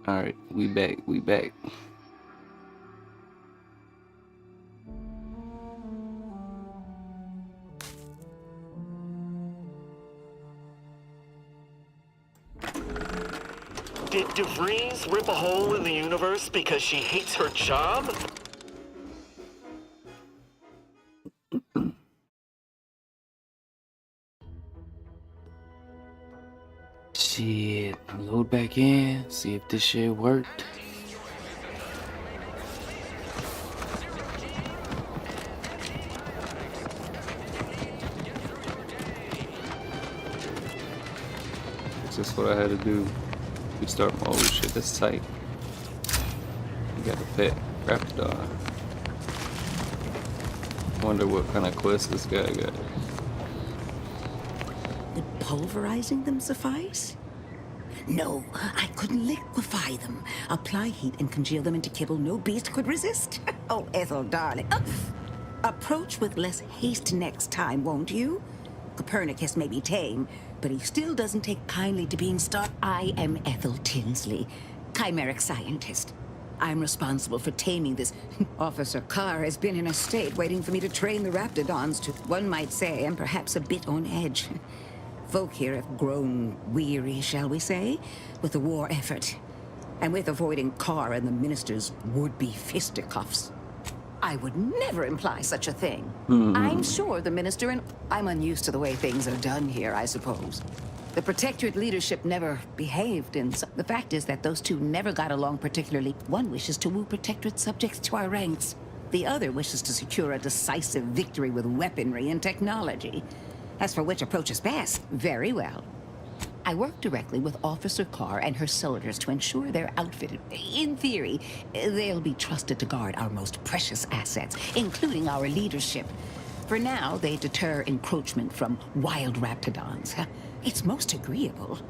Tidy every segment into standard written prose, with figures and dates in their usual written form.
All right, we back. We back. Did DeVries rip a hole in the universe because she hates her job? Shit, load back in. See if this shit worked. That's just what I had to do. Restart my old shit. That's tight. You got a pet raptor. Wonder what kind of quest this guy got. Would pulverizing them suffice? No, I couldn't liquefy them. Apply heat and congeal them into kibble no beast could resist. Oh, Ethel, darling. Approach with less haste next time, won't you? Copernicus may be tame, but he still doesn't take kindly to being I am Ethel Tinsley, chimeric scientist. I'm responsible for taming this. Officer Carr has been in a state waiting for me to train the Raptidons to, one might say, and perhaps a bit on edge. Folk here have grown weary, shall we say, with the war effort, and with avoiding Carr and the minister's would-be fisticuffs. I would never imply such a thing. I'm sure the minister and I'm unused to the way things are done here, I suppose. The Protectorate leadership never behaved, and the fact is that those two never got along particularly. One wishes to woo Protectorate subjects to our ranks. The other wishes to secure a decisive victory with weaponry and technology. As for which approach is best, very well. I work directly with Officer Carr and her soldiers to ensure they're outfitted. In theory, they'll be trusted to guard our most precious assets, including our leadership. For now, they deter encroachment from wild raptidons. It's most agreeable.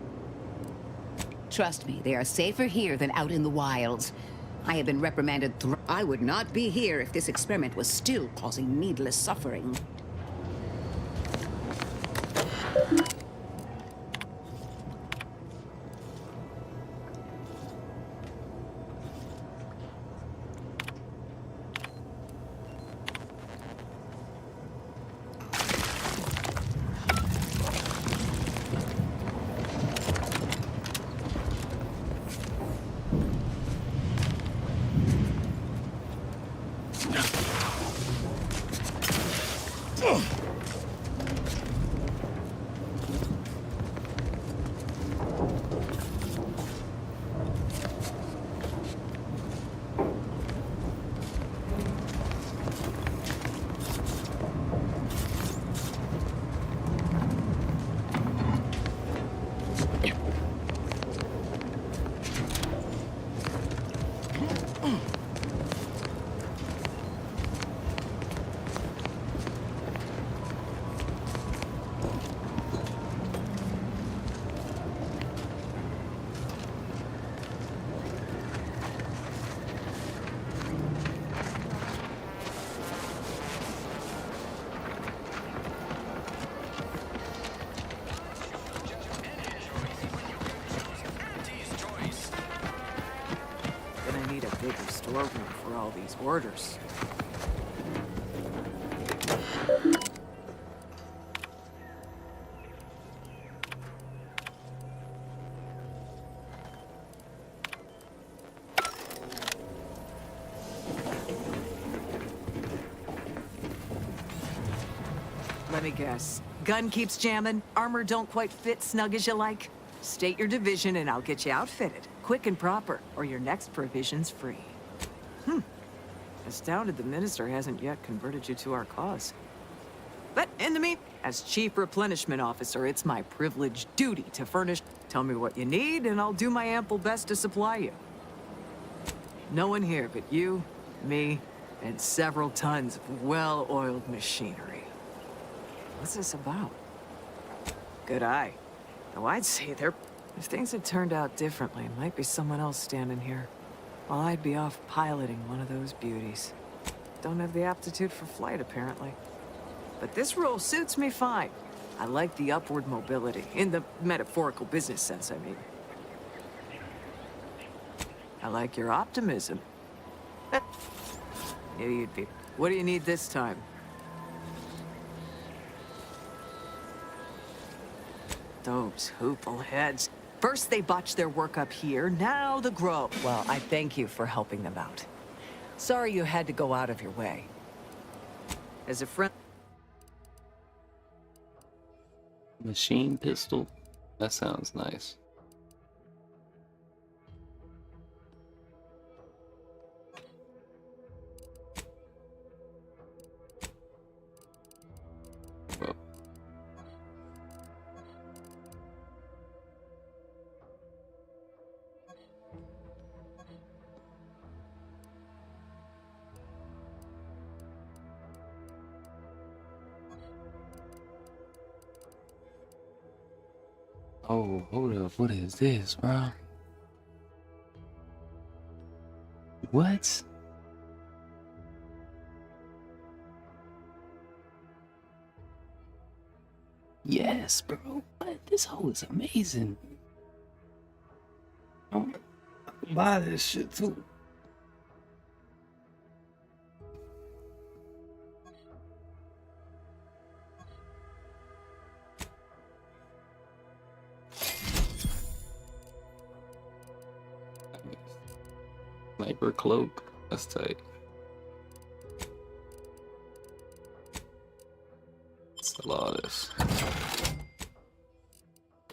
Trust me, they are safer here than out in the wilds. I have been reprimanded. I would not be here if this experiment was still causing needless suffering. Bigger storeroom for all these orders. Let me guess. Gun keeps jamming, armor don't quite fit snug as you like. State your division and I'll get you outfitted. Quick and proper, or your next provision's free. Astounded the minister hasn't yet converted you to our cause. But in the meantime, as Chief Replenishment Officer, it's my privileged duty to furnish. Tell me what you need, and I'll do my ample best to supply you. No one here but you, me, and several tons of well-oiled machinery. What's this about? Good eye. Though I'd say if things had turned out differently, it might be someone else standing here. While I'd be off piloting one of those beauties. Don't have the aptitude for flight, apparently. But this role suits me fine. I like the upward mobility, in the metaphorical business sense, I mean. I like your optimism. Knew you'd be. What do you need this time? Those hoople heads. First they botched their work up here, now the grow. Well, I thank you for helping them out. Sorry you had to go out of your way. As a friend... Machine pistol? That sounds nice. Well. Oh, hold up. What is this, bro? What? Yes, bro. What? This hole is amazing. I'm gonna buy this shit too. Sniper cloak. That's tight. Sell all this.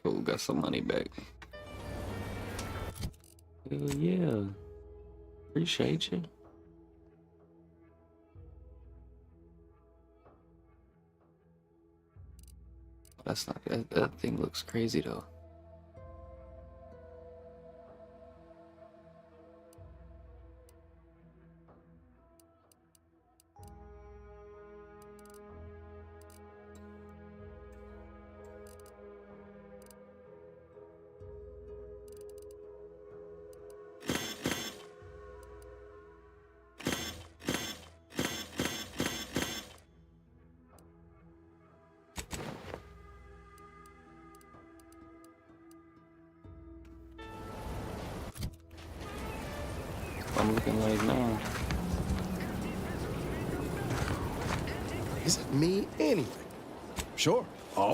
Cool, got some money back. Hell yeah. Appreciate you. That's not that thing looks crazy though. I'm looking like now. Is it me anyway? Sure. Oh.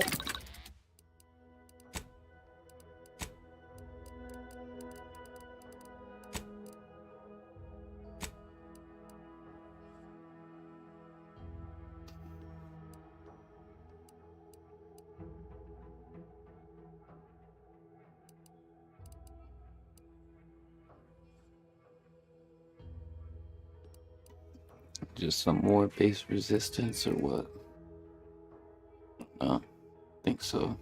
Just some more base resistance or what? I think so.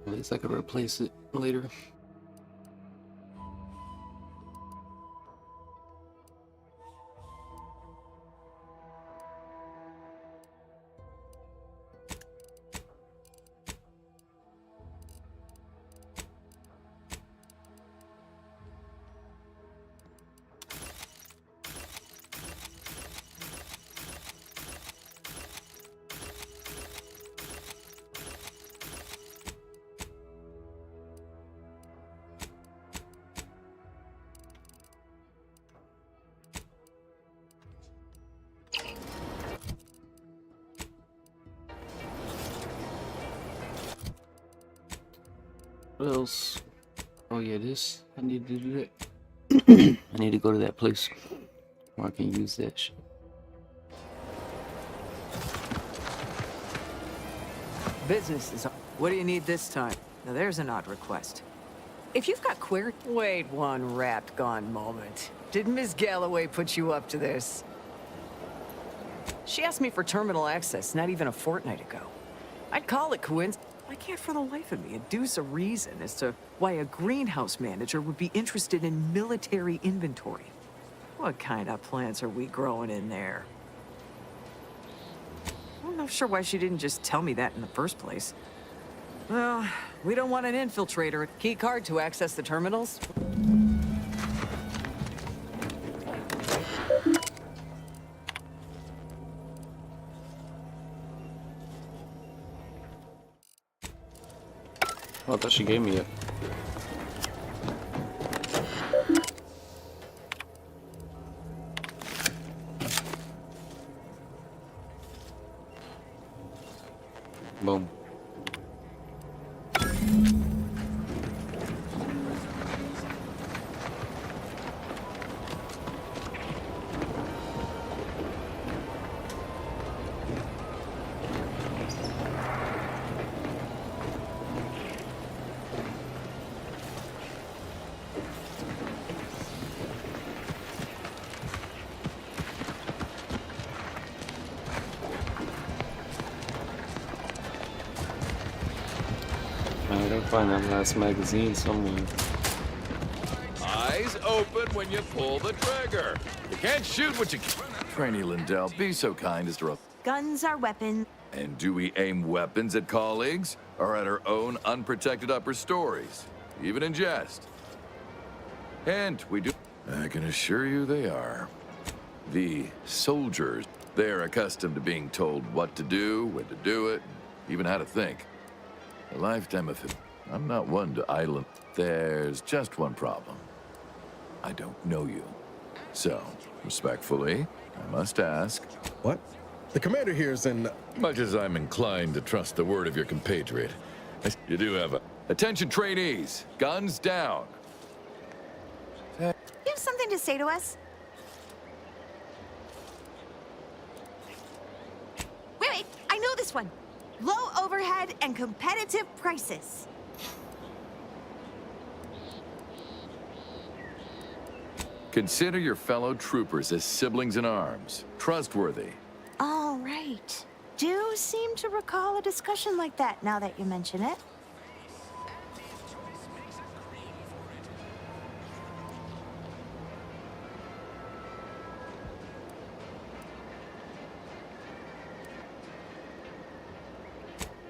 At least I could replace it later. What else? Oh yeah, this. I need to do that. I need to go to that place where I can use that shit. Business is... What do you need this time? Now there's an odd request. If you've got queer... Wait one rapt gone moment. Did Ms. Galloway put you up to this? She asked me for terminal access not even a fortnight ago. I'd call it coincidence. I can't for the life of me adduce a reason as to why a greenhouse manager would be interested in military inventory. What kind of plants are we growing in there? I'm not sure why she didn't just tell me that in the first place. Well, we don't want an infiltrator. Key card to access the terminals. Oh, I thought she gave me it. Boom. I gotta find that last magazine somewhere. Eyes open when you pull the trigger. You can't shoot what you can. Trainee Lindell, be so kind as to... Guns are weapons. And do we aim weapons at colleagues or at our own unprotected upper stories, even in jest? And we do... I can assure you they are. The soldiers, they're accustomed to being told what to do, when to do it, even how to think. A lifetime of it. I'm not one to idle. There's just one problem. I don't know you. So, respectfully, I must ask. What? The commander here is in... Much as I'm inclined to trust the word of your compatriot, you do have a... Attention trainees, guns down. You have something to say to us? Wait, I know this one. Low overhead and competitive prices. Consider your fellow troopers as siblings in arms, trustworthy. All right. Do seem to recall a discussion like that now that you mention it.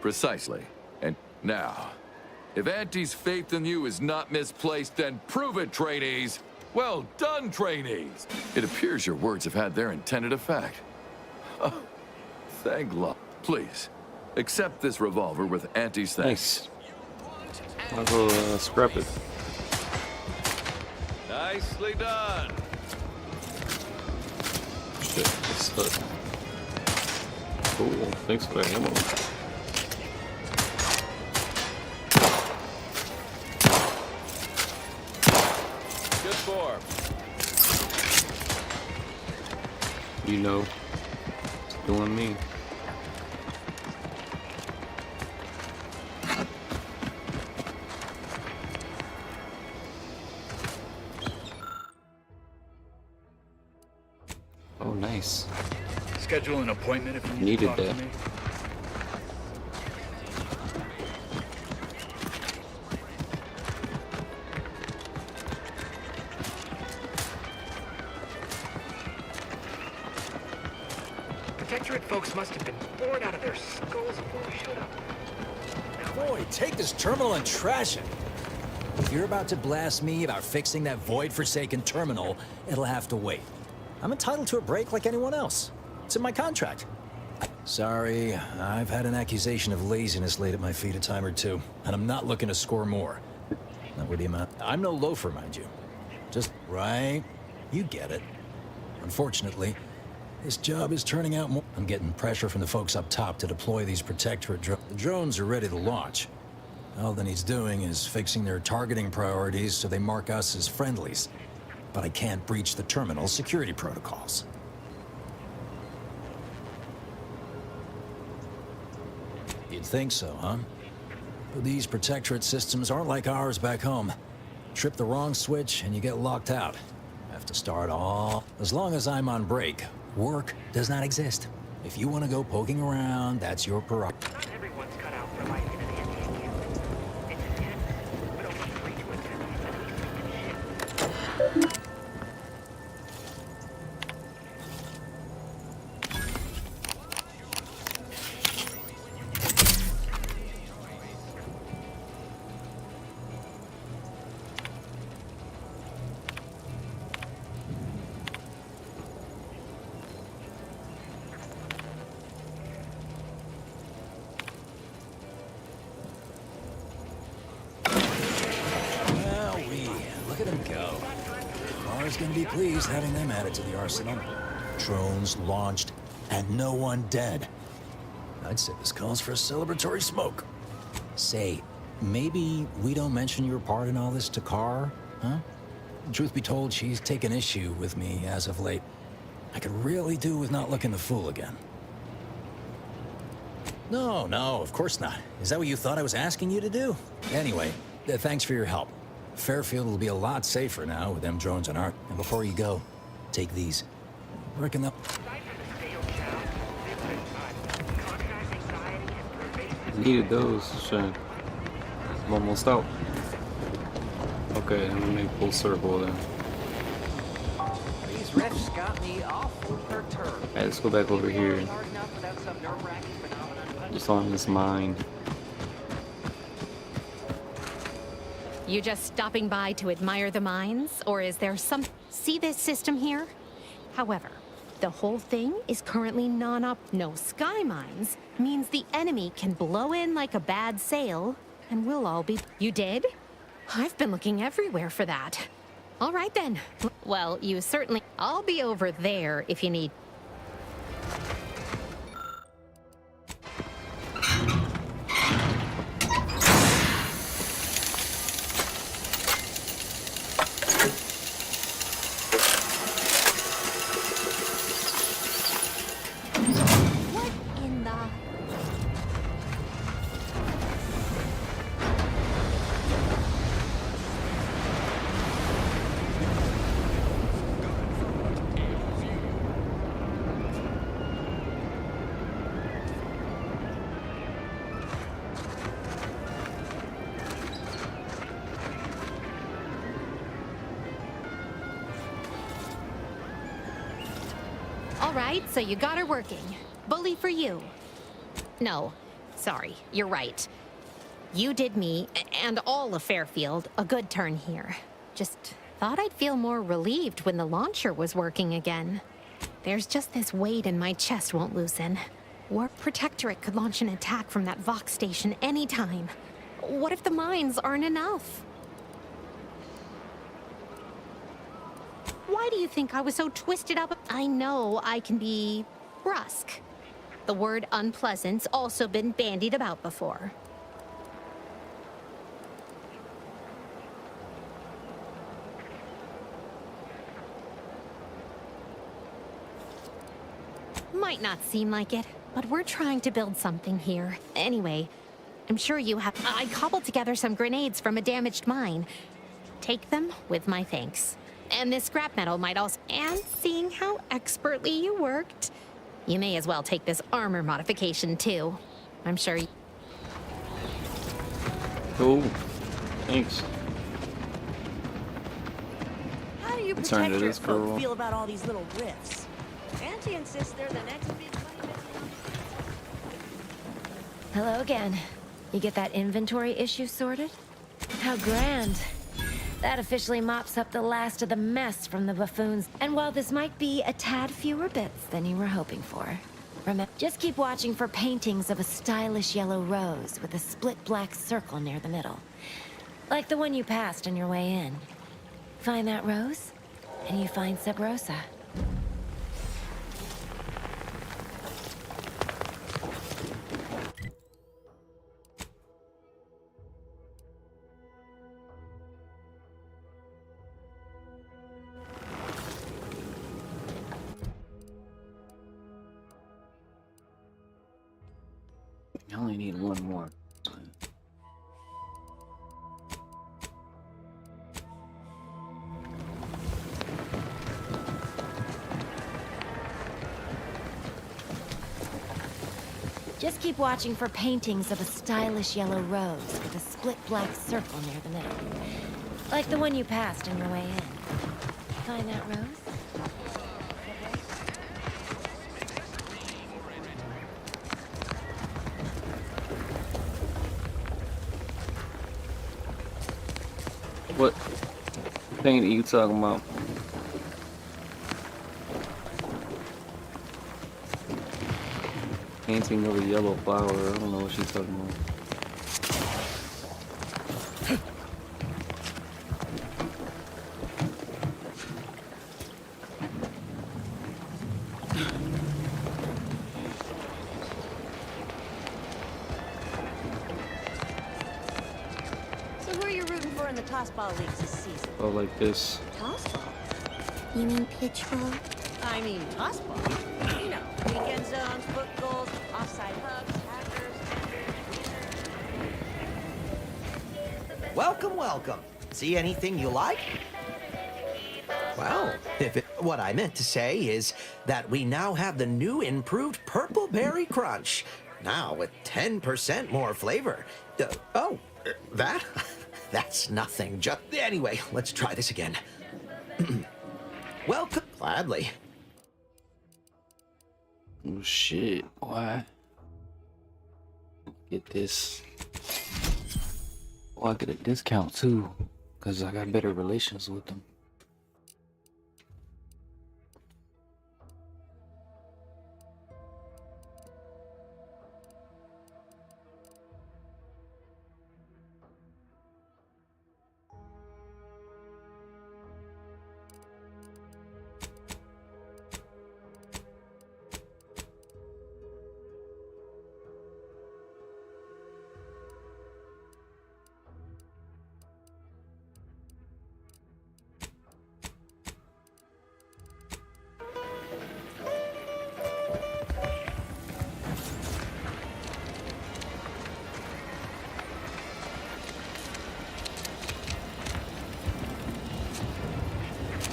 Precisely. And now, if Auntie's faith in you is not misplaced, then prove it, trainees! Well done, trainees! It appears your words have had their intended effect. Oh, thank God. Please, accept this revolver with Auntie's thanks. Nice. I'll go scrap it. Nicely done. Shit, this hood. Cool, thanks for the ammo. You know, it's doing me. Oh, nice. Schedule an appointment if you need Needed to talk that. to me. Protectorate folks must have been bored out of their skulls before we showed up. Boy, take this terminal and trash it. If you're about to blast me about fixing that void-forsaken terminal, it'll have to wait. I'm entitled to a break like anyone else. It's in my contract. Sorry, I've had an accusation of laziness laid at my feet a time or two, and I'm not looking to score more. Not with the amount. I'm no loafer, mind you. Just, right? You get it. Unfortunately, this job is turning out more. I'm getting pressure from the folks up top to deploy these Protectorate drones. The drones are ready to launch. All that he's doing is fixing their targeting priorities so they mark us as friendlies. But I can't breach the terminal's security protocols. You'd think so, huh? But these Protectorate systems aren't like ours back home. Trip the wrong switch and you get locked out. Have to start all... As long as I'm on break, work does not exist. If you want to go poking around, that's your prerogative. Not everyone's cut out for life in an anti-hero. It's intense, but only free to attempt. He's gonna be pleased having them added to the arsenal. Drones launched, and no one dead. I'd say this calls for a celebratory smoke. Say, maybe we don't mention your part in all this to Carr, huh? Truth be told, she's taken issue with me as of late. I could really do with not looking the fool again. No, of course not. Is that what you thought I was asking you to do? Anyway, thanks for your help. Fairfield will be a lot safer now with them drones on Ark. And before you go, take these. Reckon up. Needed those. Shit. I'm almost out. Okay, let me make full circle then. These refs got me awful perturbed. Alright, let's go back over here. Just on this mine. You just stopping by to admire the mines, or is there some... See this system here? However, the whole thing is currently non-op. No sky mines means the enemy can blow in like a bad sail, and we'll all be... You did? I've been looking everywhere for that. All right then. Well, you certainly... I'll be over there if you need... All right, so you got her working. Bully for you. No, sorry, you're right. You did me, and all of Fairfield, a good turn here. Just thought I'd feel more relieved when the launcher was working again. There's just this weight in my chest won't loosen. Warp Protectorate could launch an attack from that Vox station anytime. What if the mines aren't enough? Why do you think I was so twisted up? I know I can be brusque. The word unpleasant's also been bandied about before. Might not seem like it, but we're trying to build something here. Anyway, I'm sure you have... I cobbled together some grenades from a damaged mine. Take them with my thanks. And this scrap metal might also... And seeing how expertly you worked, you may as well take this armor modification too. I'm sure you... Cool. Thanks. How do you Concerned it protect your is for a folk while. feel about all these little rifts? Auntie insists they're the next big fight. Hello again. You get that inventory issue sorted? How grand. That officially mops up the last of the mess from the buffoons. And while this might be a tad fewer bits than you were hoping for, remember, just keep watching for paintings of a stylish yellow rose with a split black circle near the middle. Like the one you passed on your way in. Find that rose, and you find Sub Rosa. I only need one more. Just keep watching for paintings of a stylish yellow rose with a split black circle near the middle. Like the one you passed on your way in. Find that rose? What thing are you talking about? Painting of a yellow flower. I don't know what she's talking about. tossball leagues this season. Oh, like this. Tossball? You mean pitchball? I mean tossball. You know, weekend zones, foot goals, offside hugs, hackers. Welcome, welcome. See anything you like? Well, what I meant to say is that we now have the new improved Purple Berry Crunch. Now with 10% more flavor. That? That's nothing. Just anyway, let's try this again. Welcome. Gladly. Oh shit, why? Get this. Oh, I get a discount too, because I got better relations with them.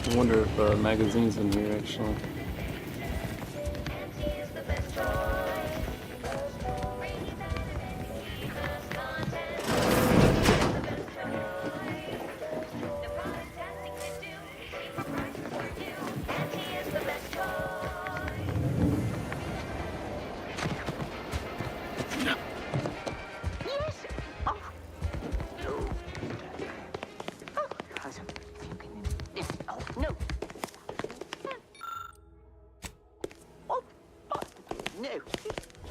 I wonder if magazines in here actually.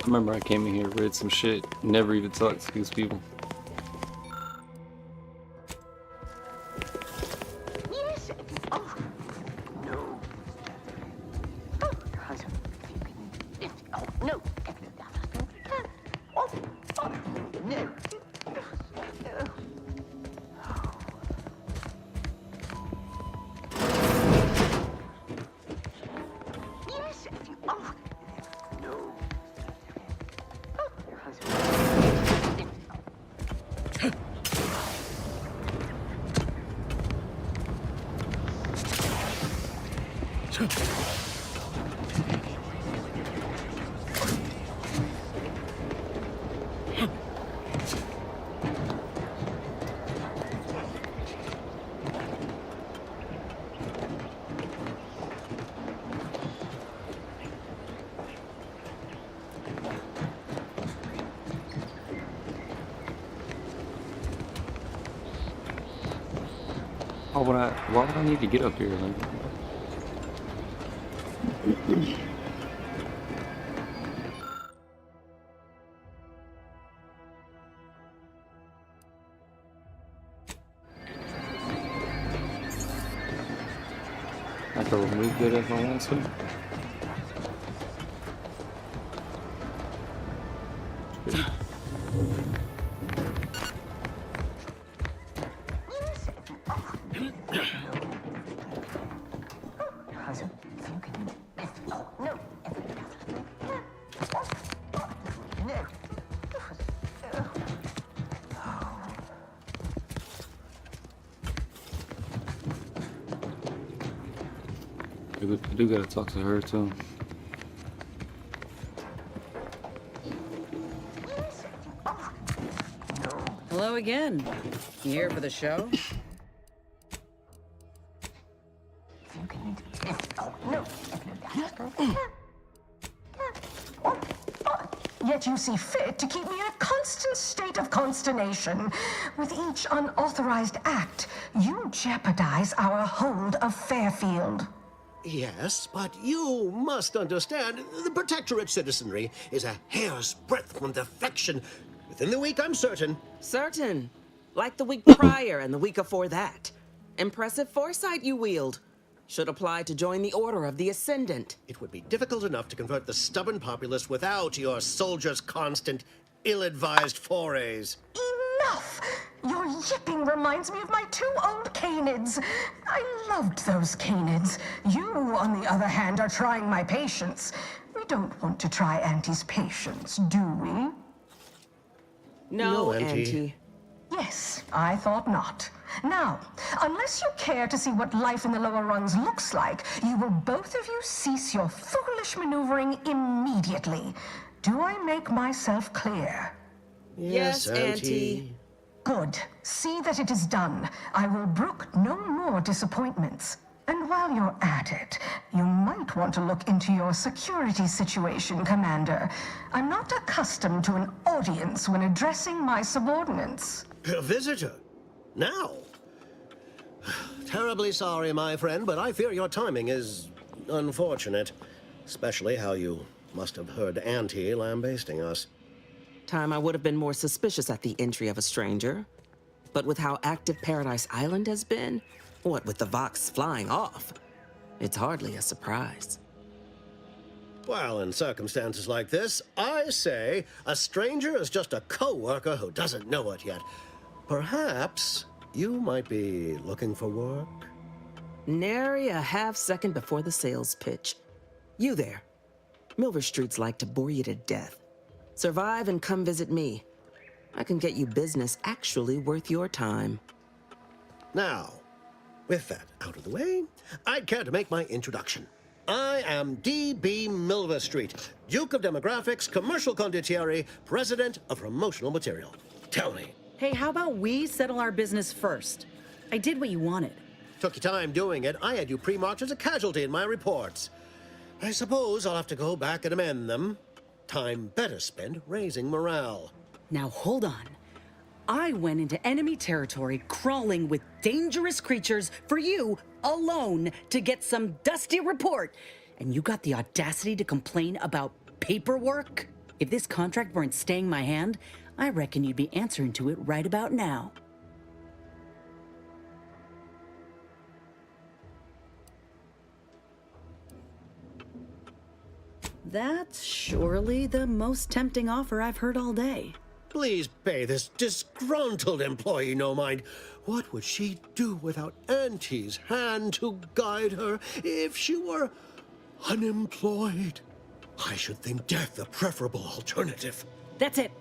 I remember I came in here, read some shit, never even talked to these people. Why would I need to get up here? Like, I can remove that if I want to. I do gotta talk to her too. Hello again. You here for the show? Yet you see fit to keep me in a constant state of consternation. With each unauthorized act, you jeopardize our hold of Fairfield. Yes, but you must understand, the Protectorate citizenry is a hair's breadth from defection. Within the week, I'm certain. Certain? Like the week prior and the week before that. Impressive foresight you wield. Should apply to join the Order of the Ascendant. It would be difficult enough to convert the stubborn populace without your soldiers' constant, ill-advised forays. Enough! Your yipping reminds me of my 2 old canids. I loved those canids. You, on the other hand, are trying my patience. We don't want to try Auntie's patience, do we? No, Auntie. Auntie. Yes, I thought not. Now, unless you care to see what life in the lower rungs looks like, you will both of you cease your foolish maneuvering immediately. Do I make myself clear? Yes, Auntie. Good. See that it is done. I will brook no more disappointments. And while you're at it, you might want to look into your security situation, Commander. I'm not accustomed to an audience when addressing my subordinates. A visitor? Now? Terribly sorry, my friend, but I fear your timing is unfortunate. Especially how you must have heard Auntie lambasting us. Time I would have been more suspicious at the entry of a stranger. But with how active Paradise Island has been, what with the Vox flying off, it's hardly a surprise. Well, in circumstances like this, I say a stranger is just a co-worker who doesn't know it yet. Perhaps you might be looking for work? Nary a half second before the sales pitch. You there. Milver Street's like to bore you to death. Survive and come visit me. I can get you business actually worth your time. Now, with that out of the way, I'd care to make my introduction. I am D.B. Milver Street, Duke of Demographics, Commercial Condottieri, President of Promotional Material. Tell me. Hey, how about we settle our business first? I did what you wanted. Took you time doing it. I had you pre-marked as a casualty in my reports. I suppose I'll have to go back and amend them. Time better spent raising morale. Now hold on. I went into enemy territory crawling with dangerous creatures for you alone to get some dusty report. And you got the audacity to complain about paperwork? If this contract weren't staying my hand, I reckon you'd be answering to it right about now. That's surely the most tempting offer I've heard all day. Please pay this disgruntled employee no mind. What would she do without Auntie's hand to guide her if she were unemployed? I should think death a preferable alternative. That's it.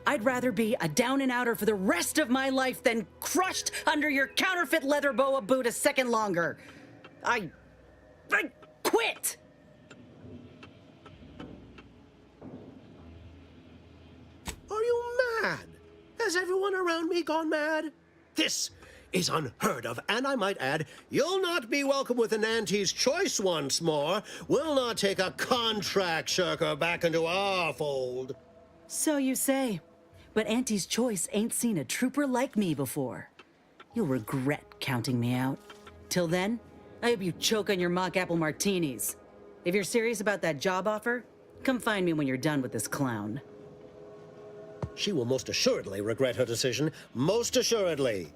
I'd rather be a down-and-outer for the rest of my life than crushed under your counterfeit leather boa boot a second longer. I quit! Are you mad? Has everyone around me gone mad? This is unheard of, and I might add, you'll not be welcome within Auntie's choice once more. We'll not take a contract shirker back into our fold. So you say. But Auntie's choice ain't seen a trooper like me before. You'll regret counting me out. Till then, I hope you choke on your mock apple martinis. If you're serious about that job offer, come find me when you're done with this clown. She will most assuredly regret her decision, most assuredly.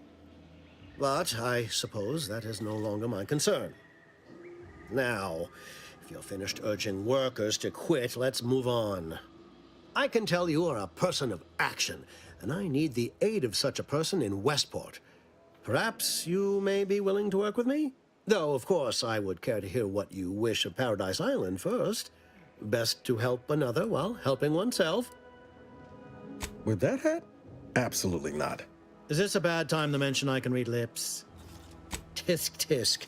But I suppose that is no longer my concern. Now, if you're finished urging workers to quit, let's move on. I can tell you are a person of action, and I need the aid of such a person in Westport. Perhaps you may be willing to work with me? Though, of course, I would care to hear what you wish of Paradise Island first. Best to help another while helping oneself. With that hat? Absolutely not. Is this a bad time to mention I can read lips? Tisk tisk.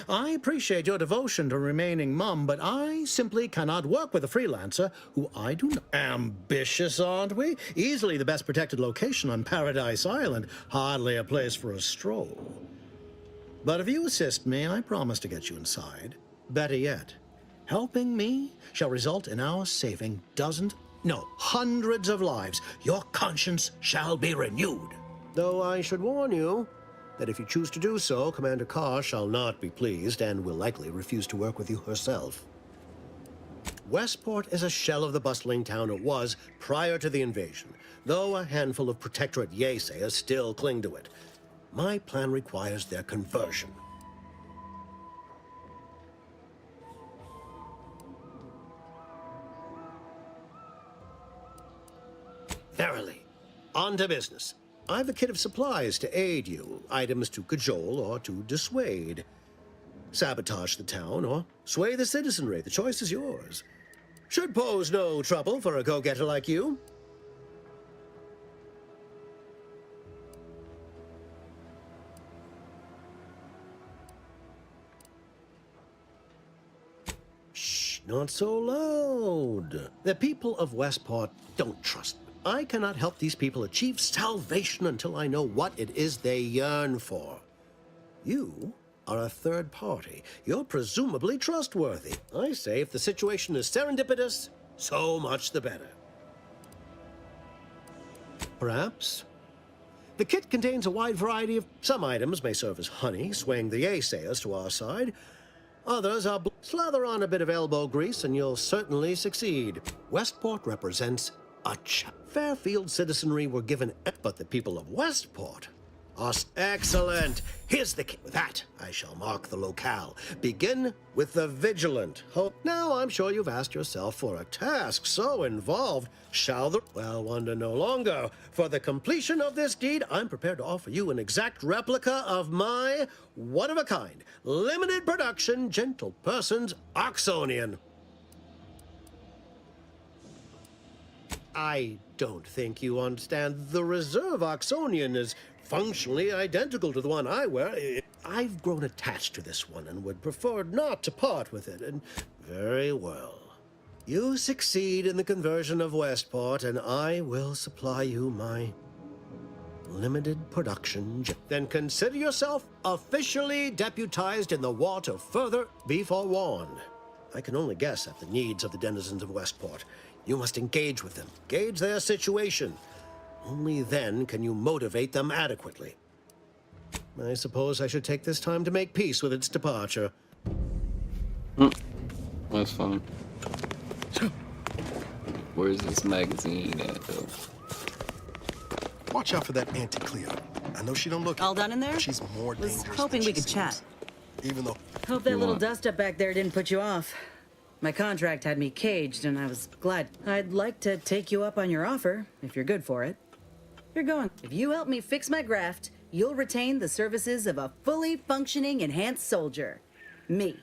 I appreciate your devotion to remaining mum, but I simply cannot work with a freelancer who I do not. Ambitious, aren't we? Easily the best protected location on Paradise Island. Hardly a place for a stroll. But if you assist me, I promise to get you inside. Better yet, helping me shall result in our saving dozens, no, hundreds of lives. Your conscience shall be renewed. Though I should warn you that if you choose to do so, Commander Carr shall not be pleased and will likely refuse to work with you herself. Westport is a shell of the bustling town it was prior to the invasion, though a handful of Protectorate Yeasayers still cling to it. My plan requires their conversion. Verily, on to business. I've a kit of supplies to aid you, items to cajole or to dissuade. Sabotage the town or sway the citizenry. The choice is yours. Should pose no trouble for a go-getter like you. Shh, not so loud. The people of Westport don't trust me. I cannot help these people achieve salvation until I know what it is they yearn for. You are a third party. You're presumably trustworthy. I say if the situation is serendipitous, so much the better. Perhaps. The kit contains a wide variety of... Some items may serve as honey, swaying the naysayers to our side. Others are... Slather on a bit of elbow grease and you'll certainly succeed. Westport represents a Fairfield citizenry were given... But the people of Westport are... Excellent! Here's the kit. With that, I shall mark the locale. Begin with the vigilant. Now, I'm sure you've asked yourself for a task so involved. Shall the... Well, wonder no longer. For the completion of this deed, I'm prepared to offer you an exact replica of my one-of-a-kind, limited production, gentle person's Oxonian. I don't think you understand. The reserve Oxonian is functionally identical to the one I wear. I've grown attached to this one and would prefer not to part with it, and very well. You succeed in the conversion of Westport, and I will supply you my limited production. Then consider yourself officially deputized in the war to further be forewarned. I can only guess at the needs of the denizens of Westport. You must engage with them, gauge their situation. Only then can you motivate them adequately. I suppose I should take this time to make peace with its departure. That's fun. Where's this magazine at, though? Watch out for that Auntie Cleo. I know she don't look... All done in there? She's more dangerous than hoping she we could seems. chat. Even though... Hope that little dust up back there didn't put you off. My contract had me caged, and I was glad. I'd like to take you up on your offer, if you're good for it. You're going. If you help me fix my graft, you'll retain the services of a fully functioning enhanced soldier. Me.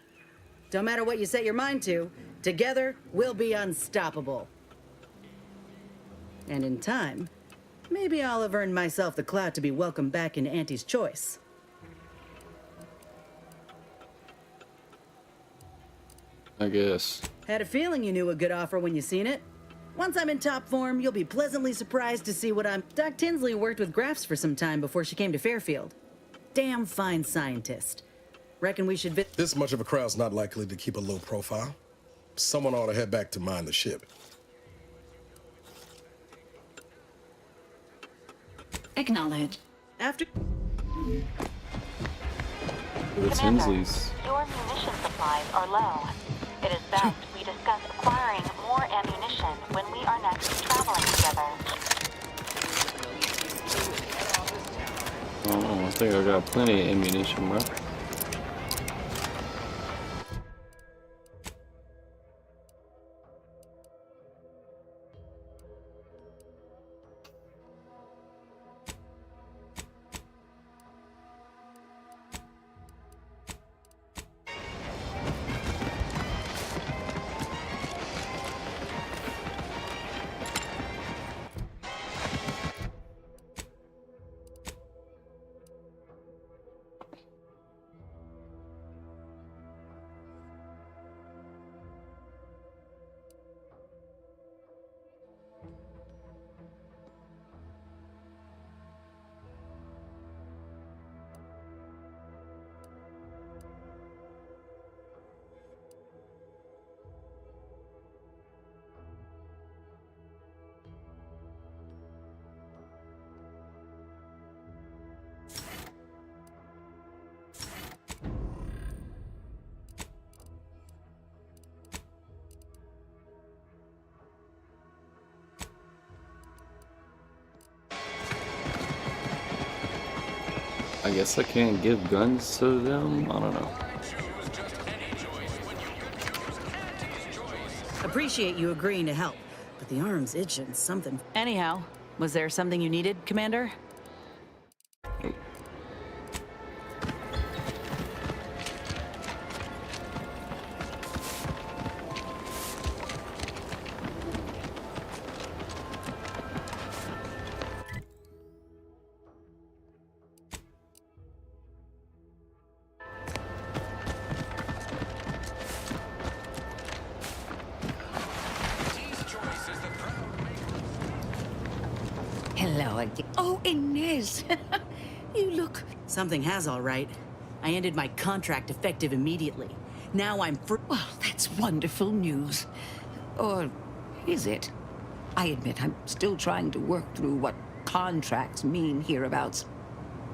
Don't matter what you set your mind to, together we'll be unstoppable. And in time, maybe I'll have earned myself the clout to be welcomed back in Auntie's choice. I guess. Had a feeling you knew a good offer when you seen it. Once I'm in top form, you'll be pleasantly surprised to see what I'm... Doc Tinsley worked with Grafts for some time before she came to Fairfield. Damn fine scientist. Reckon we should This much of a crowd's not likely to keep a low profile. Someone ought to head back to mind the ship. Acknowledge. After... The Tinsleys. Your munition supplies are low. It is best we discuss acquiring more ammunition when we are next traveling together. Oh, I think I got plenty of ammunition, bro. I guess I can't give guns to them? I don't know. Appreciate you agreeing to help, but the arm's itching something. Anyhow, was there something you needed, Commander? Hello again. Oh, Inez. You look... Something has, all right. I ended my contract effective immediately. Now I'm free. Well, that's wonderful news. Or is it? I admit I'm still trying to work through what contracts mean hereabouts.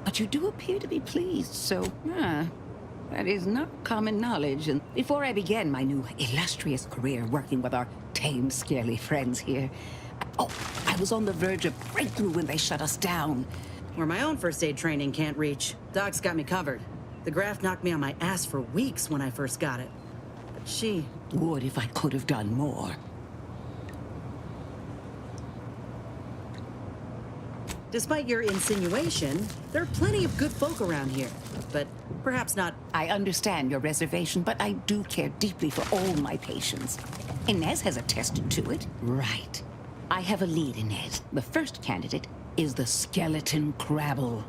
But you do appear to be pleased, so... that is not common knowledge. And before I began my new illustrious career working with our tame, scaly friends here... Oh, I was on the verge of breakthrough when they shut us down. Where my own first aid training can't reach, Doc's got me covered. The graft knocked me on my ass for weeks when I first got it. But she... Would if I could have done more. Despite your insinuation, there are plenty of good folk around here. But perhaps not... I understand your reservation, but I do care deeply for all my patients. Inez has attested to it. Right. I have a lead, Inez. The first candidate is the skeleton crabble.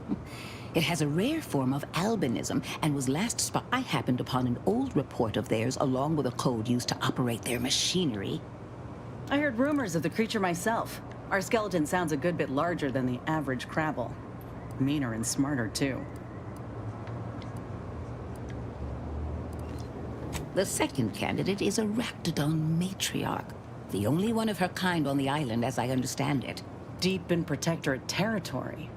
It has a rare form of albinism and was last spot. I happened upon an old report of theirs along with a code used to operate their machinery. I heard rumors of the creature myself. Our skeleton sounds a good bit larger than the average crabble. Meaner and smarter, too. The second candidate is a Raptidon matriarch. The only one of her kind on the island, as I understand it. Deep in protectorate territory.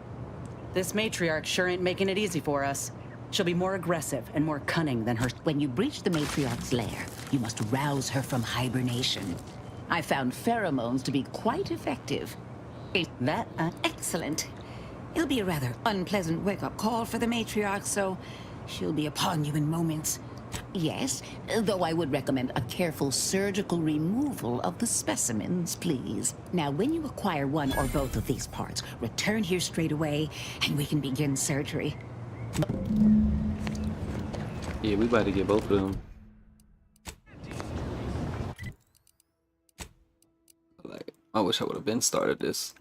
This matriarch sure ain't making it easy for us. She'll be more aggressive and more cunning than her. When you breach the matriarch's lair, you must rouse her from hibernation. I found pheromones to be quite effective. Excellent. It'll be a rather unpleasant wake-up call for the matriarch, so she'll be upon you in moments. Yes, though I would recommend a careful surgical removal of the specimens, please. Now, when you acquire one or both of these parts, return here straight away, and we can begin surgery. Yeah, we about to get both of them. Like, I wish I would have been started this.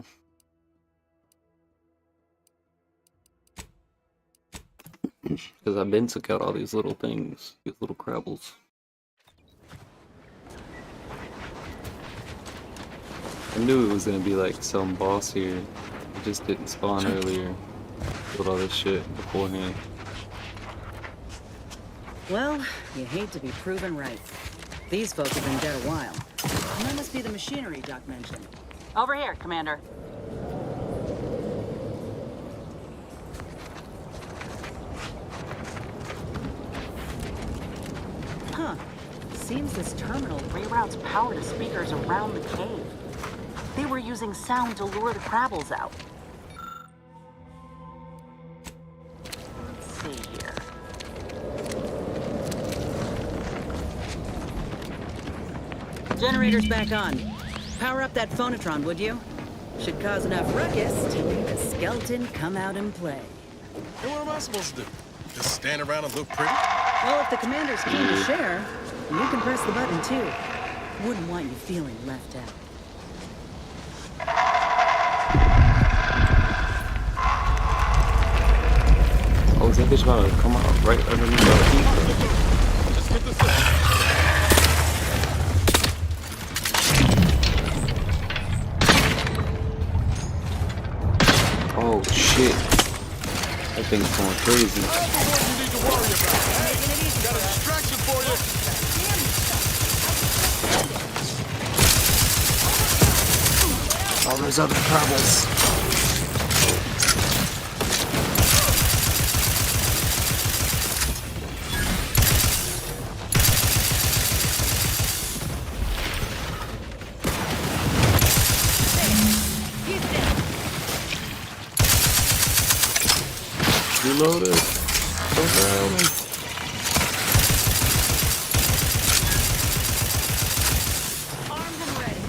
Because I've been took out all these little things, these little crabbles. I knew it was gonna be like some boss here. It just didn't spawn earlier. With all this shit beforehand. Well, you hate to be proven right. These folks have been dead a while. And that must be the machinery Doc mentioned. Over here, Commander. Huh. Seems this terminal reroutes power to speakers around the cave. They were using sound to lure the crabbles out. Let's see here. Generator's back on. Power up that phonotron, would you? Should cause enough ruckus to make the skeleton come out and play. Hey, what am I supposed to do? Just stand around and look pretty? Well, if the commander's keen to share, you can press the button too. Wouldn't want you feeling left out. Oh, is that bitch about to come out right underneath our feet? Just get this in. Oh shit. That thing's going crazy. You need to worry about. Got a distraction for you. All those other crabbles. Reloaded. Don't grab me. Armed and ready.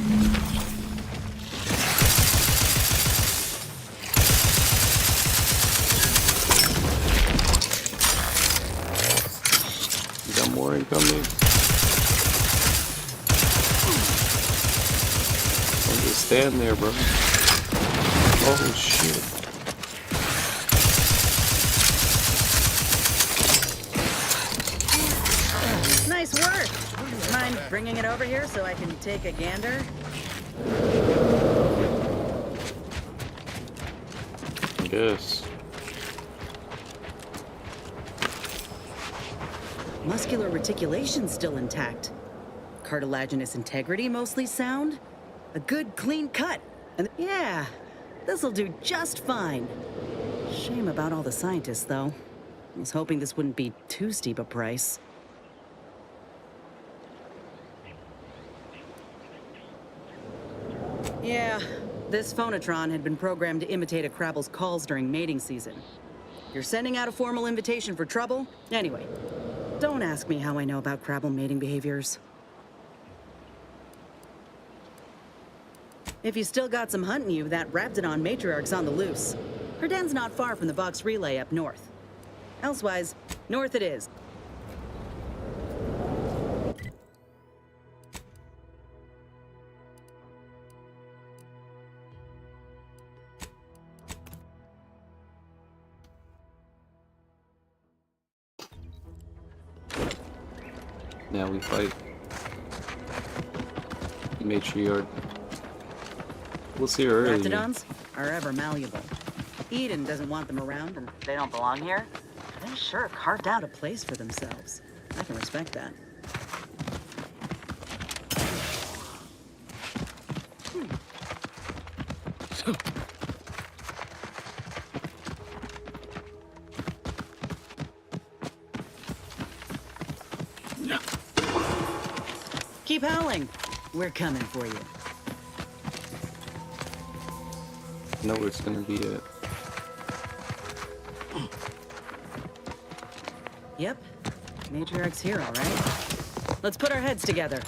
You got more incoming. Don't just stand there, bro. Oh shit. Nice work! Mind bringing it over here so I can take a gander? guess. Muscular reticulation's still intact. Cartilaginous integrity mostly sound. A good clean cut. And yeah, this'll do just fine. Shame about all the scientists, though. I was hoping this wouldn't be too steep a price. Yeah, this phonotron had been programmed to imitate a crabble's calls during mating season. You're sending out a formal invitation for trouble? Anyway, don't ask me how I know about crabble mating behaviors. If you still got some hunting you, that Raptidon matriarch's on the loose. Her den's not far from the Vox Relay up north. Elsewise, north it is. Now we fight the matriarch. We'll see her early. Raptidons are ever malleable. Eden doesn't want them around, and they don't belong here. They sure carved out a place for themselves. I can respect that. Keep howling. We're coming for you. Know where it's gonna be at. Yep. Matriarch's here, all right. Let's put our heads together.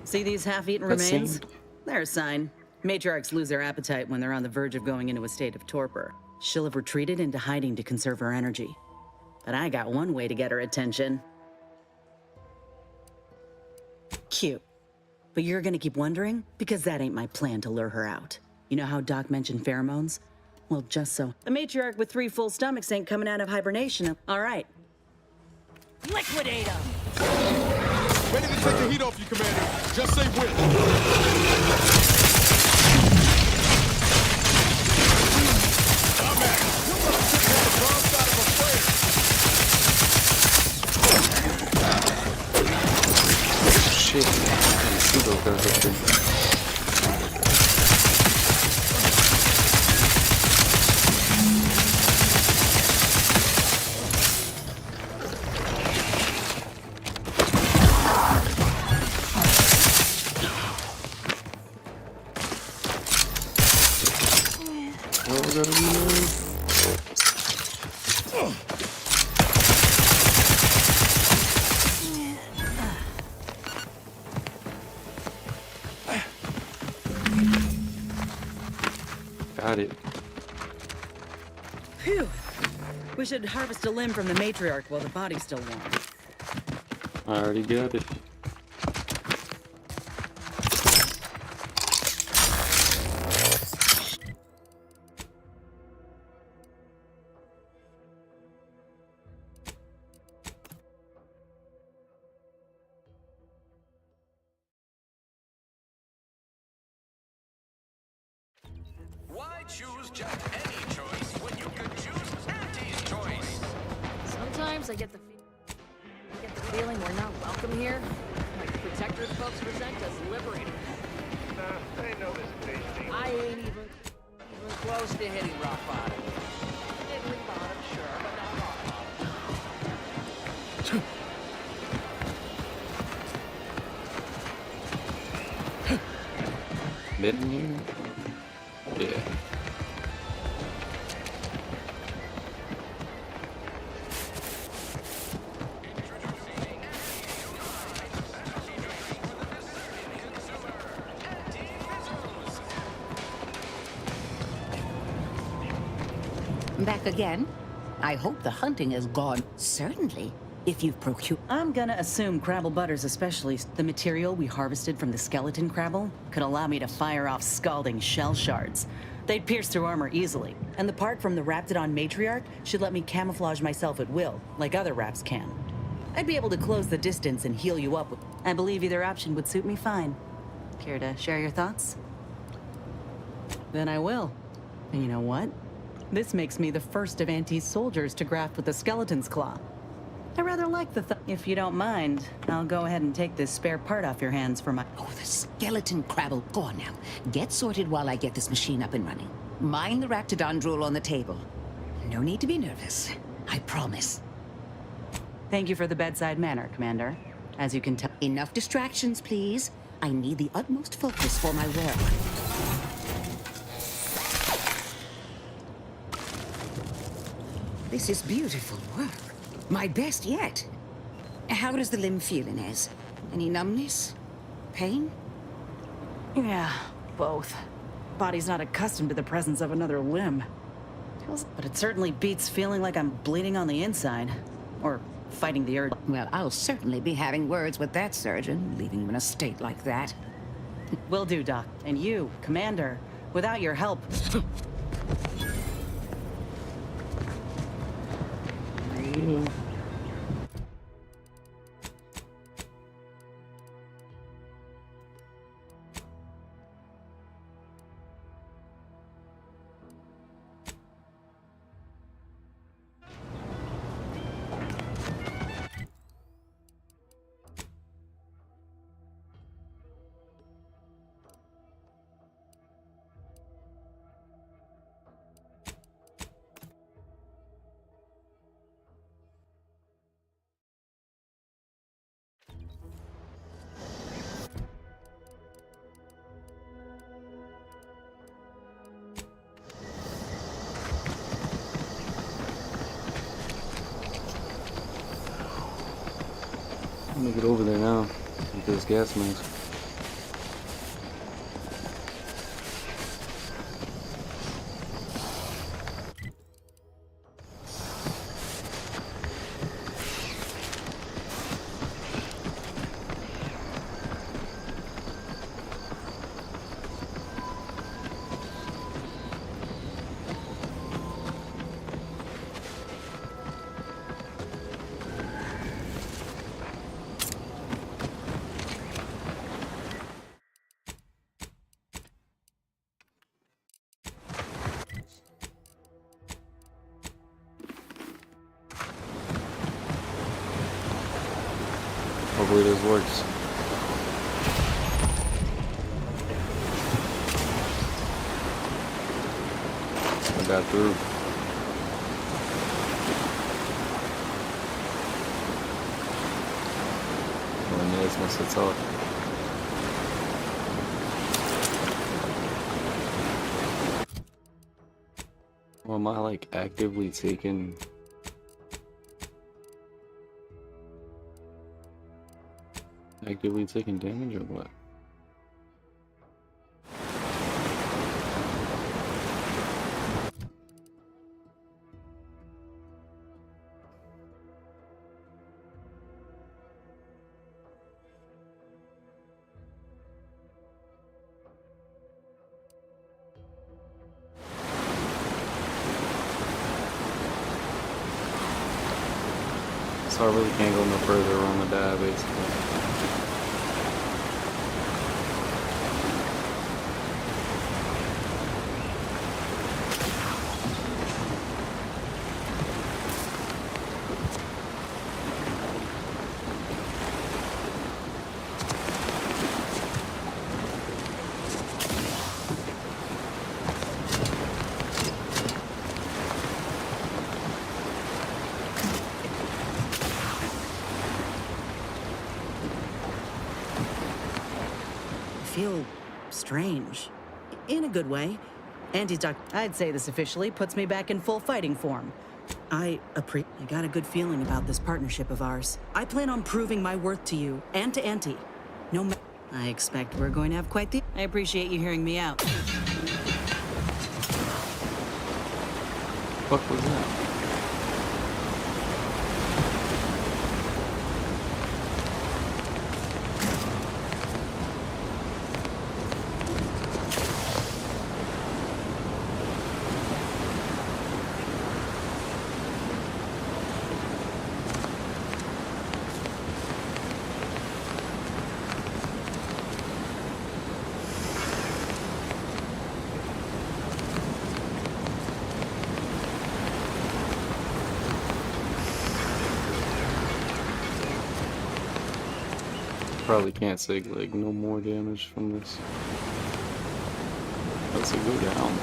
See these half-eaten remains? They're a sign. Matriarchs lose their appetite when they're on the verge of going into a state of torpor. She'll have retreated into hiding to conserve her energy. But I got one way to get her attention. Cute. But you're gonna keep wondering? Because that ain't my plan to lure her out. You know how Doc mentioned pheromones? Well, just so. A matriarch with 3 full stomachs ain't coming out of hibernation. All right. Liquidate them! Ready to take the heat off you, Commander. Just say when. Shit, I can't see those guys up there. What was that again? Got it. Phew. We should harvest a limb from the matriarch while the body's still warm. I already got it. Why choose just any choice when you could choose Auntie's choice? Sometimes I get the feeling we're not welcome here. Like protectors folks present us liberating. Nah, I know this place thing. I ain't even close to hitting rock bottom. Middling bottom, sure, but not rock bottom. Mid here? Yeah. Back again? I hope the hunting is gone. Certainly. If you've procured... I'm gonna assume crabble butters, especially the material we harvested from the skeleton crabble, could allow me to fire off scalding shell shards. They'd pierce through armor easily, and the part from the Raptidon matriarch should let me camouflage myself at will, like other Raps can. I'd be able to close the distance and heal you up. I believe either option would suit me fine. Care to share your thoughts? Then I will. And you know what? This makes me the first of Auntie's soldiers to graft with the skeleton's claw. I rather like the If you don't mind, I'll go ahead and take this spare part off your hands for my... Oh, the skeleton crabble. Go on now. Get sorted while I get this machine up and running. Mind the Ractodon drool on the table. No need to be nervous. I promise. Thank you for the bedside manner, Commander. As you can tell... Enough distractions, please. I need the utmost focus for my work. This is beautiful work. My best yet. How does the limb feel, Inez? Any numbness? Pain? Yeah, both. Body's not accustomed to the presence of another limb. But it certainly beats feeling like I'm bleeding on the inside. Or fighting the urge. Well, I'll certainly be having words with that surgeon, leaving you in a state like that. Will do, Doc. And you, Commander, without your help... I'm gonna get over there now with this gas mask. Hopefully this works. I got through. Oh, yeah, it's must have talked. Well, am I like actively taking... actively taking damage or what? So I really can't go no further or I'm gonna die basically. Feel strange. In a good way. Anti-doc, I'd say this officially puts me back in full fighting form. I got a good feeling about this partnership of ours. I plan on proving my worth to you and to Auntie. No matter. I expect we're going to have quite the... I appreciate you hearing me out. What was that? probably can't take like no more damage from this. Let's go down.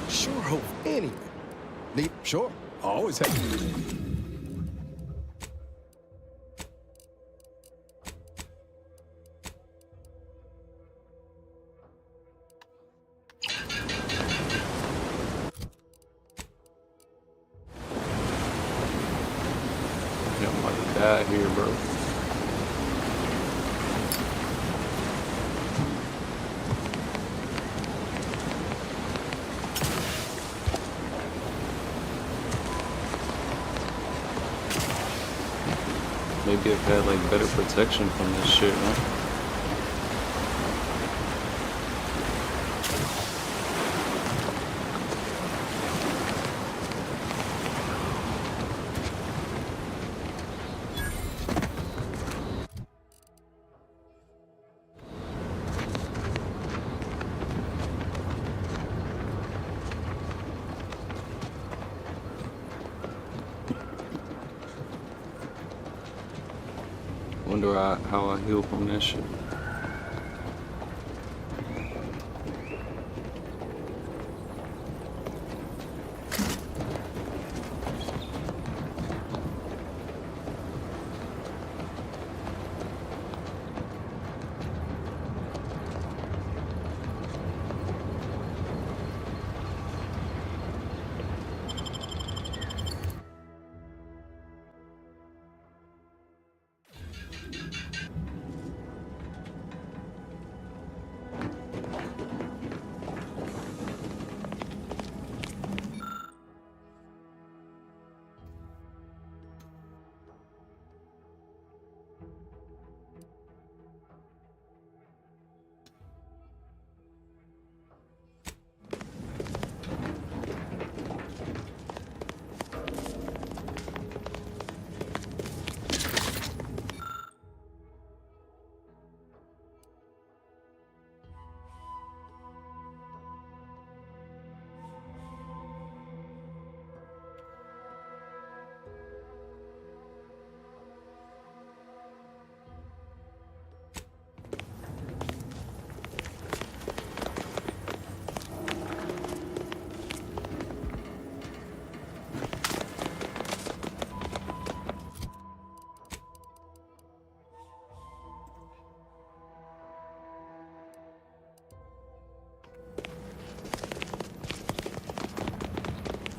Sure hope anything. Sure, always happy. I'm about to die here, bro. Maybe I've had like better protection from this shit, huh? Wonder how I heal from that shit.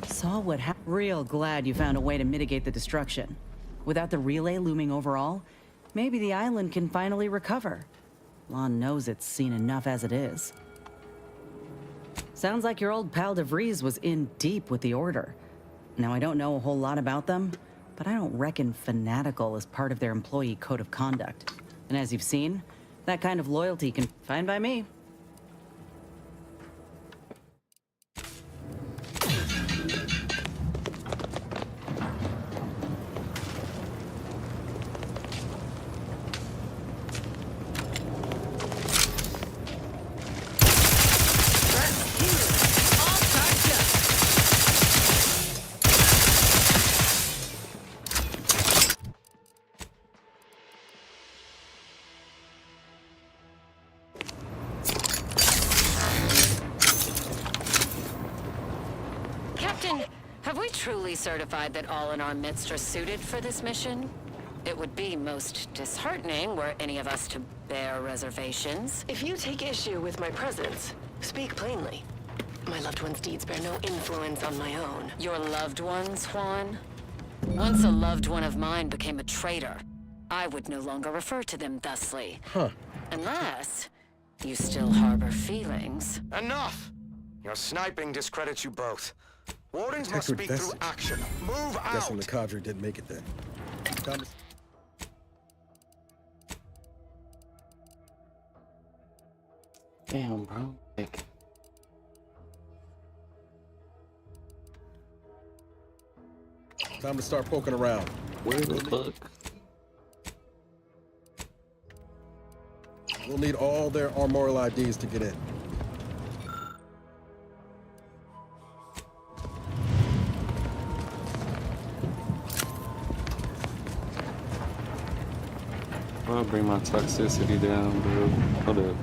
Saw what happened. Real glad you found a way to mitigate the destruction. Without the relay looming over all, maybe the island can finally recover. Lon knows it's seen enough as it is. Sounds like your old pal DeVries was in deep with the Order. Now, I don't know a whole lot about them, but I don't reckon fanatical is part of their employee code of conduct. And as you've seen, that kind of loyalty can... Fine by me. Have we truly certified that all in our midst are suited for this mission? It would be most disheartening were any of us to bear reservations. If you take issue with my presence, speak plainly. My loved one's deeds bear no influence on my own. Your loved ones, Juan? Once a loved one of mine became a traitor, I would no longer refer to them thusly. Huh. Unless you still harbor feelings. Enough! Your sniping discredits you both. Wardens must Protector speak vested. through action. Move out! Guessing the cadre didn't make it then. Thomas. Damn, bro. Like, Time to start poking around. where the fuck? We'll need all their armorial IDs to get in. I'll bring my toxicity down, bro. Hold up.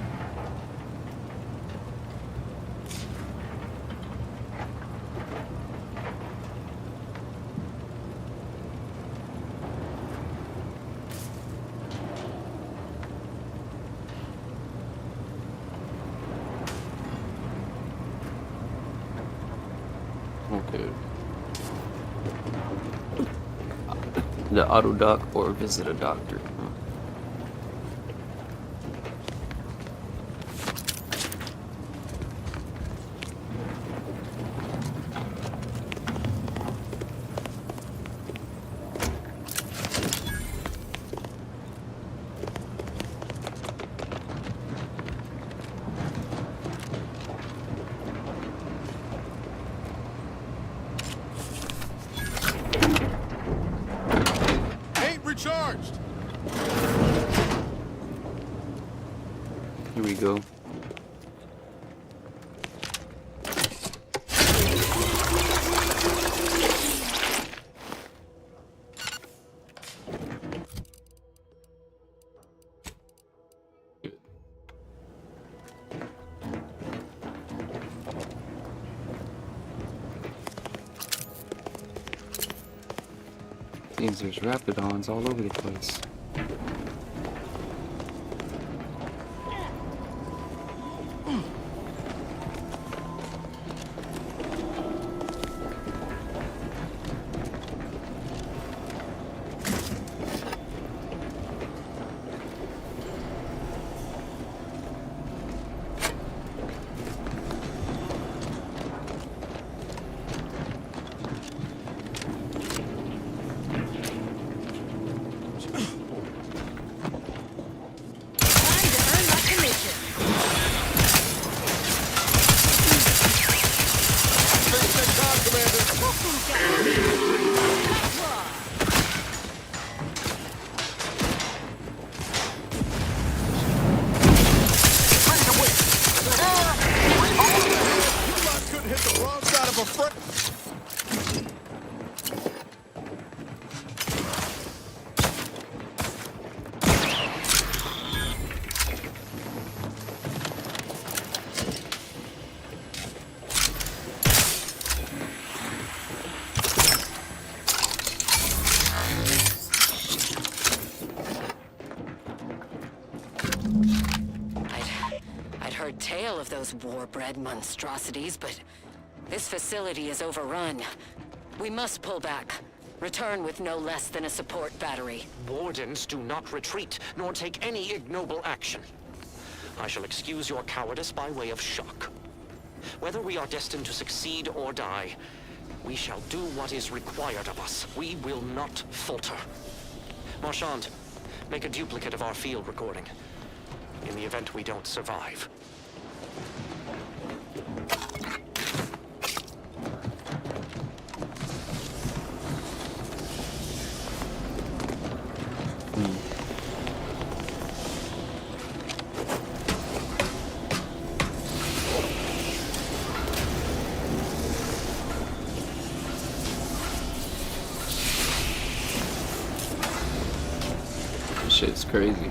Okay. The auto doc or visit a doctor. Huh? Recharged. Here we go. Seems there's rapidons all over the place. Tale of those war-bred monstrosities, but this facility is overrun. We must pull back. Return with no less than a support battery. Wardens do not retreat, nor take any ignoble action. I shall excuse your cowardice by way of shock. Whether we are destined to succeed or die, we shall do what is required of us. We will not falter. Marchand, make a duplicate of our field recording, in the event we don't survive. This shit's crazy.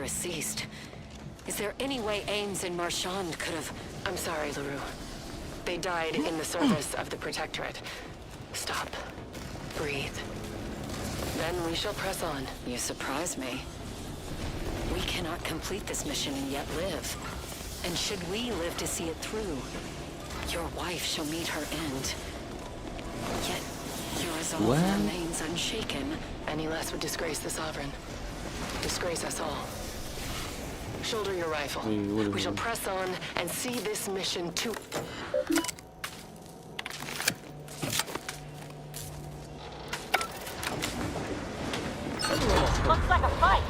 Ceased. Is there any way Ames and Marchand could have... I'm sorry, LaRue. They died in the service of the Protectorate. Stop. Breathe. Then we shall press on. You surprise me. We cannot complete this mission and yet live. And should we live to see it through, your wife shall meet her end. Yet your resolve remains unshaken. Any less would disgrace the Sovereign. Disgrace us all. Shoulder your rifle. We shall press on and see this mission to... Looks like a fight.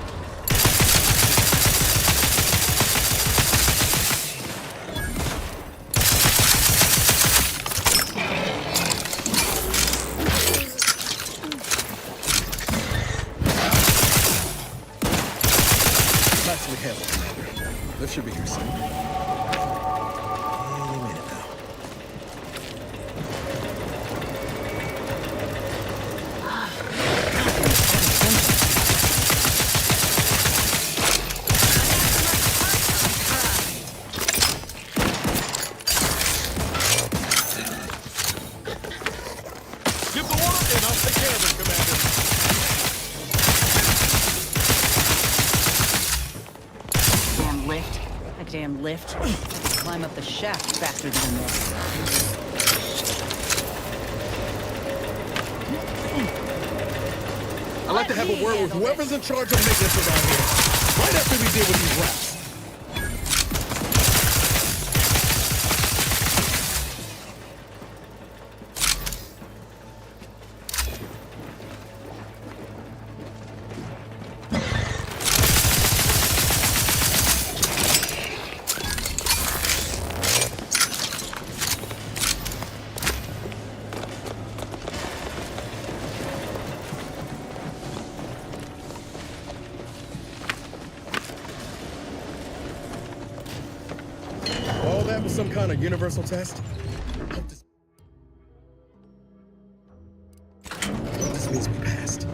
Nicely handled, Commander. Lift should be here soon. Yeah, you made it now. Give the order and I'll take care of it, Commander. Damn lift. A damn lift. Climb up the shaft faster than this. I'd like to have a word with whoever's in charge of maintenance around here. Right after we deal with these rats. for some kind of universal test? Hope this means we passed.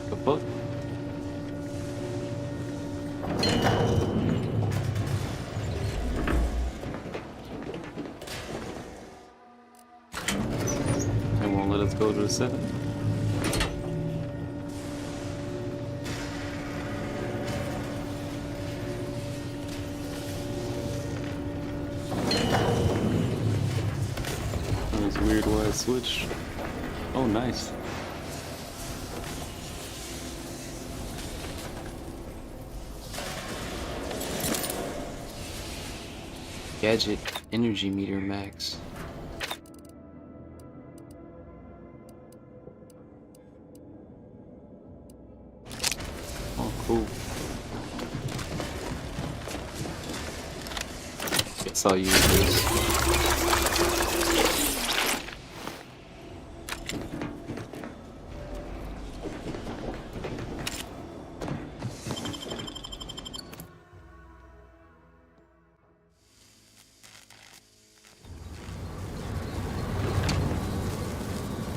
The fuck? They won't let us go to the center. That's weird why I switched. Oh, nice. Gadget energy meter max. Oh, cool. Guess I'll use this.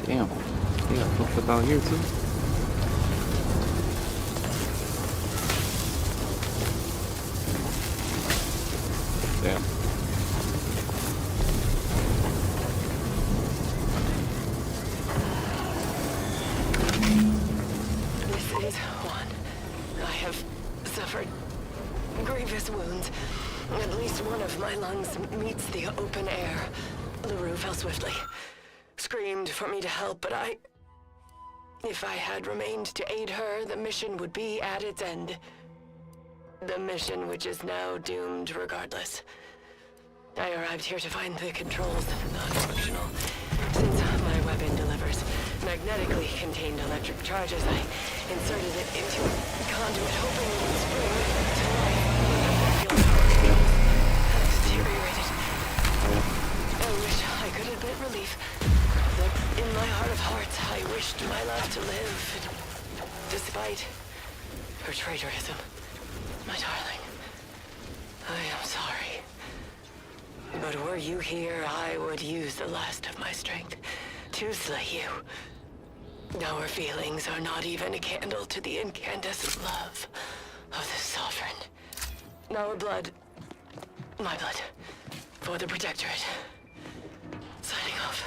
Damn, they got fucked up out here too. Damn. This is one. I have suffered grievous wounds. At least one of my lungs meets the open air. LaRue fell swiftly. Screamed for me to help, but if I had remained to aid her, the mission would be at its end. The mission which is now doomed regardless. I arrived here to find the controls non-functional. Since my weapon delivers magnetically contained electric charges, I inserted it into a conduit, hoping it would spring to life. But the field had deteriorated. I wish I could admit relief. In my heart of hearts, I wished my love to live, despite her traitorism. My darling, I am sorry. But were you here, I would use the last of my strength to slay you. Our feelings are not even a candle to the incandescent love of the Sovereign. Our blood, my blood, for the Protectorate. Signing off.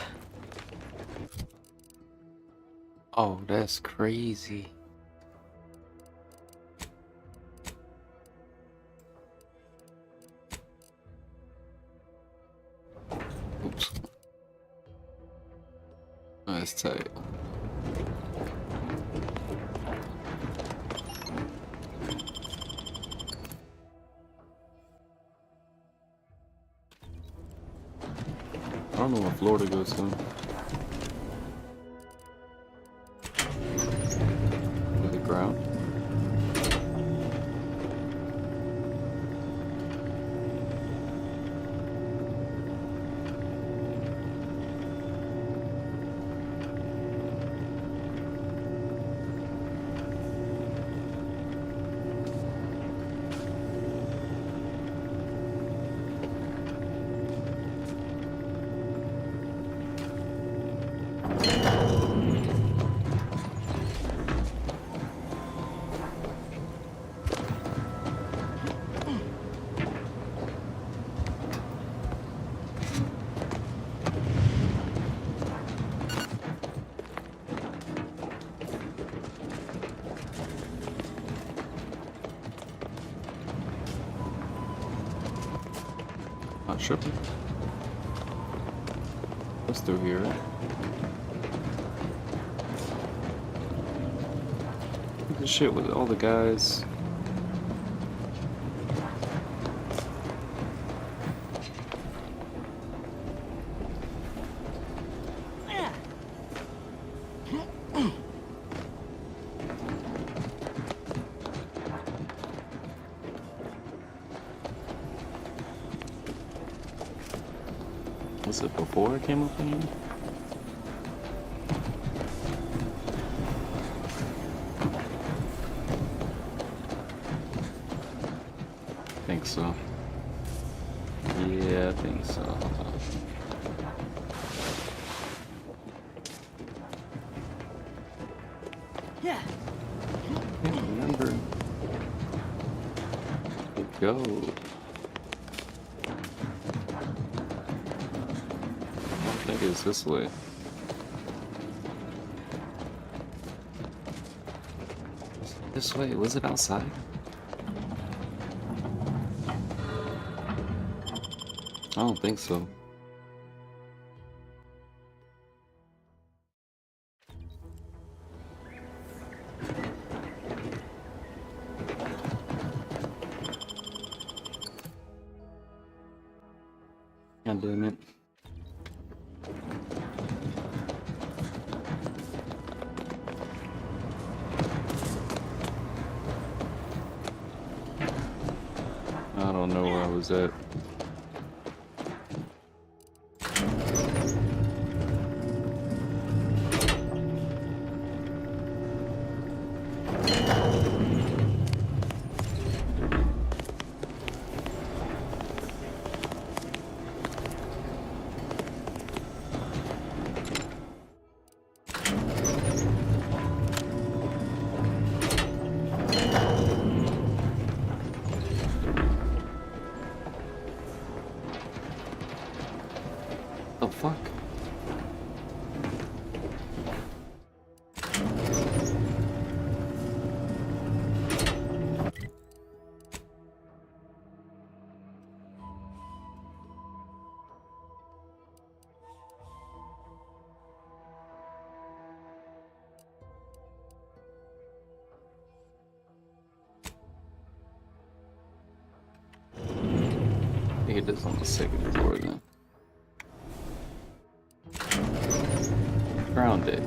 Oh, that's crazy. Oops. That's tight. I don't know where Florida goes to. To the ground. Not sure. What's through here? The shit with all the guys. Was it before it came up in here? I think so. Yeah, I think so. Hold on. Yeah. I can't remember. Go. I think it's this way. This way? Was it outside? I don't think so. God damn it. I don't know where I was at. The fuck? I think it is on the second floor then. Grounded.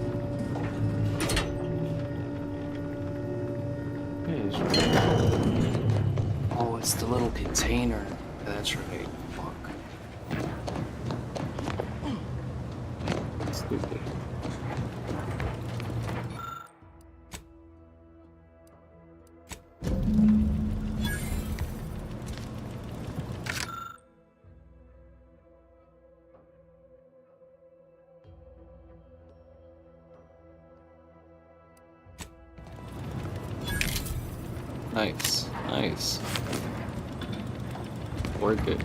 Oh, it's the little container. That's right. Fuck. Stupid. Nice, nice. Work it.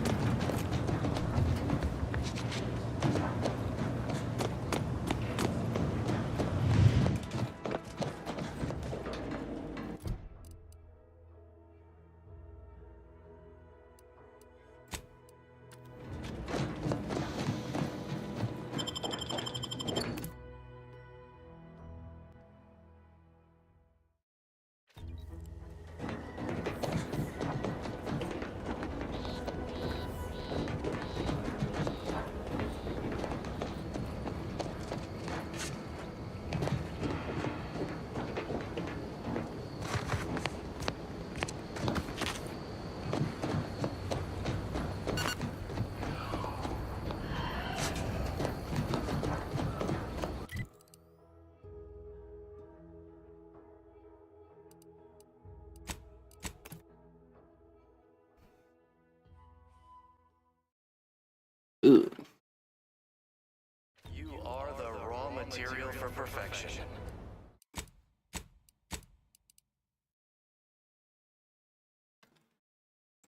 You are the raw material for perfection.